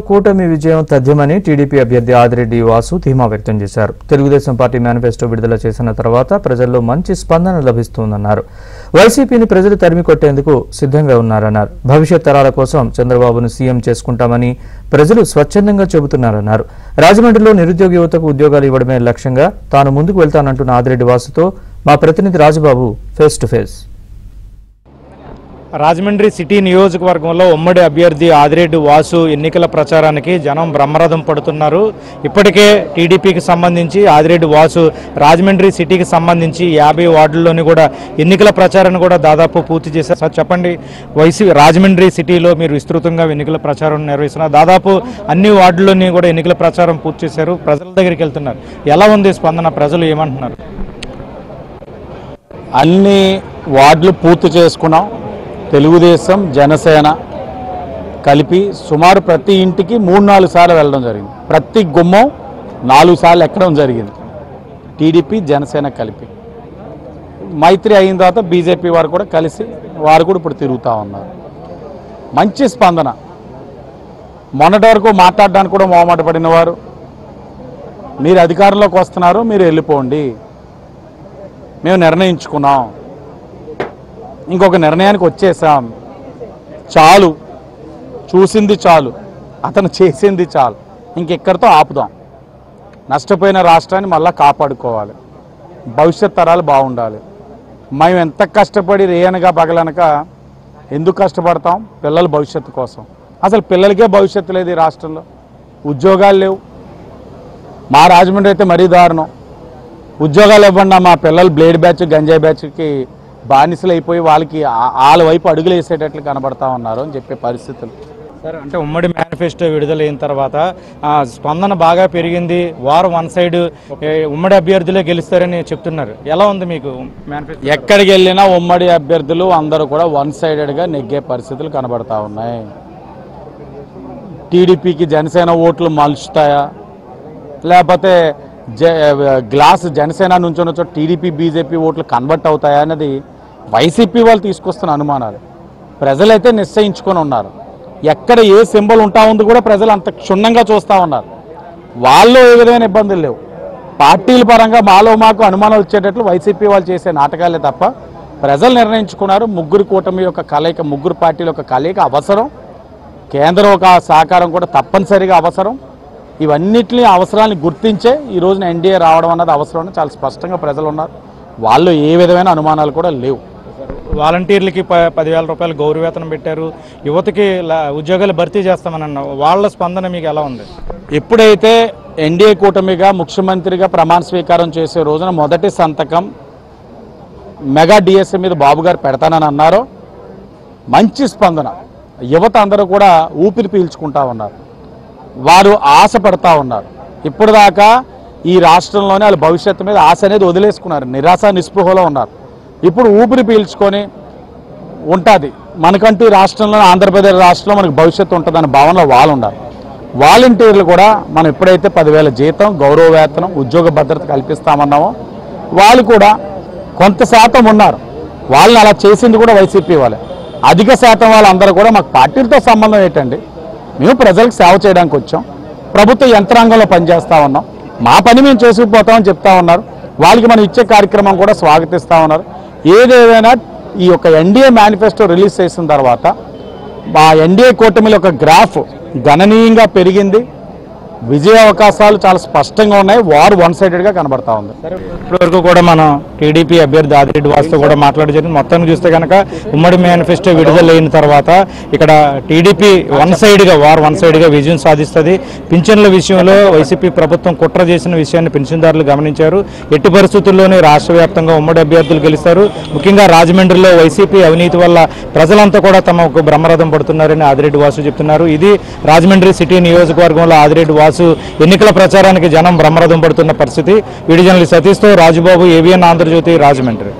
కూటమి విజయం తథ్యమని టీడీపీ అభ్యర్థి ఆదిరెడ్డి వాసు ధీమా వ్యక్తం చేశారు. తెలుగుదేశం పార్టీ మేనిఫెస్టో విడుదల చేసిన తర్వాత ప్రజల్లో మంచి స్పందన లభిస్తుందన్నారు. వైసీపీని ప్రజలు తరిమి కొట్టేందుకు సిద్ధంగా ఉన్నారన్నారు. భవిష్యత్ తరాల కోసం చంద్రబాబును సీఎం చేసుకుంటామని ప్రజలు స్వచ్ఛందంగా చెబుతున్నారన్నారు. రాజమండ్రిలో నిరుద్యోగ యువతకు ఉద్యోగాలు ఇవ్వడమే లక్ష్యంగా తాను ముందుకు వెళ్తానంటున్న ఆదిరెడ్డి వాసుతో మా ప్రతినిధి Rajababu face to face. Rajahmundry city నియోజకవర్గంలో ఉమ్మడి అభ్యర్థి ఆదిరెడ్డి వాసు ఎన్నికల ప్రచారానికి జనం బ్రహ్మరథం పడుతున్నారు. ఇప్పటికే టీడీపీకి సంబంధించి ఆదిరెడ్డి వాసు రాజమండ్రి సిటీకి సంబంధించి 50 వార్డుల్లోని కూడా ఎన్నికల ప్రచారాన్ని కూడా దాదాపు పూర్తి చేశారు. సార్ చెప్పండి, రాజమండ్రి సిటీలో మీరు విస్తృతంగా ఎన్నికల ప్రచారం నిర్వహిస్తున్నారు. దాదాపు అన్ని వార్డుల్లోని కూడా ఎన్నికల ప్రచారం పూర్తి చేశారు. ప్రజల దగ్గరికి వెళ్తున్నారు. ఎలా ఉంది స్పందన? ప్రజలు ఏమంటున్నారు? అన్ని వార్డులు పూర్తి చేసుకున్నాం. తెలుగుదేశం జనసేన కలిపి సుమారు ప్రతి ఇంటికి 3-4 సార్లు వెళ్ళడం జరిగింది. ప్రతి గుమ్మం 4 సార్లు ఎక్కడం జరిగింది. టీడీపీ జనసేన కలిపి మైత్రి అయిన తర్వాత బీజేపీ వారు కూడా కలిసి వారు కూడా ఇప్పుడు తిరుగుతూ ఉన్నారు. మంచి స్పందన. మొన్నటి వరకు మాట్లాడడానికి కూడా మొహమాట పడిన వారు మీరు అధికారంలోకి వస్తున్నారు, మీరు వెళ్ళిపోండి, మేము నిర్ణయించుకున్నాం, ఇంకొక నిర్ణయానికి వచ్చేసాం, చాలు, చూసింది చాలు, అతను చేసింది చాలు, ఇంకెక్కడితో ఆపుదాం, నష్టపోయిన రాష్ట్రాన్ని మళ్ళీ కాపాడుకోవాలి, భవిష్యత్ తరాలు బాగుండాలి, మేము ఎంత కష్టపడి రేయనగా పగలనక ఎందుకు కష్టపడతాం? పిల్లల భవిష్యత్తు కోసం. అసలు పిల్లలకే భవిష్యత్తు లేదు ఈ రాష్ట్రంలో, ఉద్యోగాలు లేవు. మా రాజమండ్రి అయితే మరీ దారుణం. ఉద్యోగాలు ఇవ్వకుండా మా పిల్లలు బ్లేడ్ బ్యాచ్ గంజాయి బ్యాచ్కి బానిసలు అయిపోయి వాళ్ళకి వాళ్ళ వైపు అడుగులు వేసేటట్లు కనబడతా ఉన్నారు అని చెప్పే పరిస్థితులు. సార్, అంటే ఉమ్మడి మేనిఫెస్టో విడుదలైన తర్వాత స్పందన బాగా పెరిగింది. వారు వన్ సైడ్ ఉమ్మడి అభ్యర్థులే గెలుస్తారని చెప్తున్నారు. ఎలా ఉంది మీకు మేనిఫెస్టో? ఎక్కడికి వెళ్ళినా ఉమ్మడి అభ్యర్థులు అందరూ కూడా వన్ సైడెడ్గా నెగ్గే పరిస్థితులు కనబడతా ఉన్నాయి. టీడీపీకి జనసేన ఓట్లు మలుచుతాయా, లేకపోతే గ్లాస్ జనసేన నుంచి టీడీపీ బీజేపీ ఓట్లు కన్వర్ట్ అవుతాయా అన్నది వైసీపీ వాళ్ళు తీసుకొస్తున్న అనుమానాలు. ప్రజలైతే నిశ్చయించుకొని ఉన్నారు. ఎక్కడ ఏ సింబల్ ఉంటా ఉంది కూడా ప్రజలు అంత క్షుణ్ణంగా చూస్తూ ఉన్నారు. వాళ్ళు ఏ విధమైన ఇబ్బందులు లేవు. పార్టీల పరంగా మాలో మాకు అనుమానాలు వచ్చేటట్లు వైసీపీ వాళ్ళు చేసే నాటకాలే తప్ప ప్రజలు నిర్ణయించుకున్నారు. ముగ్గురు కూటమి యొక్క కలయిక, ముగ్గురు పార్టీల యొక్క కలయిక అవసరం. కేంద్రం ఒక సహకారం కూడా తప్పనిసరిగా అవసరం. ఇవన్నిటిని అవసరాన్ని గుర్తించే ఈ రోజున ఎన్డీఏ రావడం అన్నది అవసరం చాలా స్పష్టంగా ప్రజలు ఉన్నారు. వాళ్ళు ఏ విధమైన అనుమానాలు కూడా లేవు. వాలంటీర్లకి 10,000 రూపాయలు గౌరవవేతనం పెట్టారు. యువతకి ఉద్యోగాలు భర్తీ చేస్తామని అన్నారు. వాళ్ళ స్పందన మీకు ఎలా ఉంది? ఎప్పుడైతే ఎన్డీఏ కూటమిగా ముఖ్యమంత్రిగా ప్రమాణ స్వీకారం చేసే రోజున మొదటి సంతకం మెగా డిఎస్ఏ మీద బాబు గారు పెడతానని అన్నారో మంచి స్పందన. యువత అందరూ కూడా ఊపిరి పీల్చుకుంటా ఉన్నారు. వారు ఆశ పడతా ఉన్నారు. ఇప్పుడు దాకా ఈ రాష్ట్రంలోనే వాళ్ళ భవిష్యత్తు మీద ఆశ అనేది వదిలేసుకున్నారు. నిరాశ నిస్పృహలో ఉన్నారు. ఇప్పుడు ఊపిరి పీల్చుకొని ఉంటుంది, మనకంటూ ఈ రాష్ట్రంలో ఆంధ్రప్రదేశ్ రాష్ట్రంలో మనకు భవిష్యత్తు ఉంటుందన్న భావనలో వాళ్ళు ఉన్నారు. వాలంటీర్లు కూడా మనం ఎప్పుడైతే 10,000 జీతం, గౌరవ వేతనం, ఉద్యోగ భద్రత కల్పిస్తామన్నామో వాళ్ళు కూడా కొంత శాతం ఉన్నారు. వాళ్ళని అలా చేసింది కూడా వైసీపీ వాళ్ళే. అధిక శాతం వాళ్ళందరూ కూడా మాకు పార్టీలతో సంబంధం ఏంటండి, మేము ప్రజలకు సేవ చేయడానికి వచ్చాం, ప్రభుత్వ యంత్రాంగంలో పనిచేస్తూ ఉన్నాం, మా పని మేము చేసుకుపోతామని చెప్తా ఉన్నారు. వాళ్ళకి మనం ఇచ్చే కార్యక్రమం కూడా స్వాగతిస్తూ ఉన్నారు. ఏదేమైనా ఈ యొక్క ఎన్డీఏ మేనిఫెస్టో రిలీజ్ చేసిన తర్వాత మా ఎన్డీఏ కూటమిల యొక్క గ్రాఫ్ గణనీయంగా పెరిగింది. విజయ అవకాశాలు చాలా స్పష్టంగా ఉన్నాయి. వారు వన్ సైడెడ్గా కనబడతా ఉంది. ఇప్పటివరకు కూడా మనం టీడీపీ అభ్యర్థి ఆదిరెడ్డి వాసుతో కూడా మాట్లాడడం జరిగింది. మొత్తాన్ని చూస్తే కనుక ఉమ్మడి మేనిఫెస్టో విడుదలైన తర్వాత ఇక్కడ టీడీపీ వన్ సైడ్గా విజయం సాధిస్తుంది. పింఛన్ల విషయంలో వైసీపీ ప్రభుత్వం కుట్ర చేసిన విషయాన్ని పెన్షన్దారులు గమనించారు. ఎట్టి పరిస్థితుల్లోనే రాష్ట్ర వ్యాప్తంగా ఉమ్మడి అభ్యర్థులు గెలుస్తారు. ముఖ్యంగా రాజమండ్రిలో వైసీపీ అవినీతి వల్ల ప్రజలంతా కూడా తమకు బ్రహ్మరథం పడుతున్నారని ఆదిరెడ్డి వాసు చెప్తున్నారు. ఇది రాజమండ్రి సిటీ నియోజకవర్గంలో ఆదిరెడ్డి వాసు ఎన్నికల ప్రచారానికి జనం బ్రహ్మరథం పడుతున్న పరిస్థితి. వీడియో జర్నలిస్ట్ సతీష్తో రాజుబాబు, ఏబిఎన్ ఆంధ్రజ్యోతి, రాజమండ్రి.